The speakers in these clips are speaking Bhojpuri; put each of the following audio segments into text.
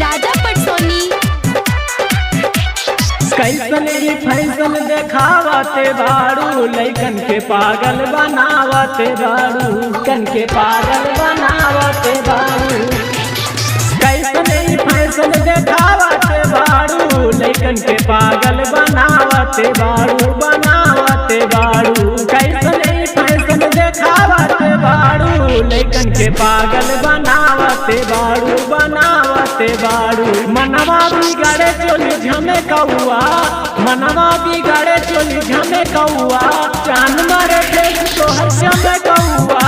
राजा पटसोनी। कैसन ई फैशन देखावते बारू, लैकन के पागल बनावते बारू, कन के पागल बनावते बारू। कैसन ई फैशन देखावते बारू, लैकन के पागल बनावते बारू, बनावते बारू। कैसन ई फैशन देखावते बारू, लैकन के पागल बनावते बारू, बनावते बारू। मनवा बिगाड़े चोली झमे कौआ, मनवा बिगाड़े चोली झमे कौआ। जान मारे देश तोहर झमे कौआ,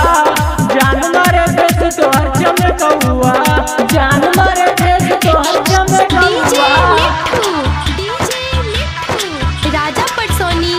जान मारे देश तोहर झमे कौआ, जान मारे देश तोहर झमे कौआ। राजा पटसोनी।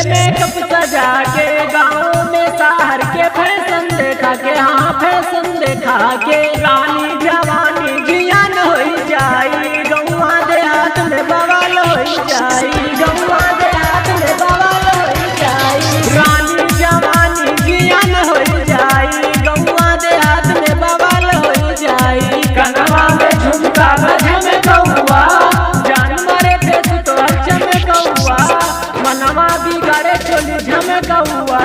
मेकअप सजा के गाँव में शहर के फैशन देखा के, हाँ फैशन देखा के। रानी जवानी जियान हो जाई, गौवा देहात में बवाल हो जाई, गौवा देहात में बवाल हो जाई। रानी जवानी जियान हो जाई, गौवा देहात में बवाल हो जाई। कनवा में झुमका बजमे कौआ, जान मारे देश तोहर चमे कौआ। मनवा बिगाड़े चोली झमे कौआ,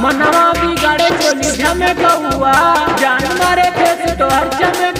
मनवा बिगाड़े चोली झमे कौआ। जान मारे देश तोहर चमे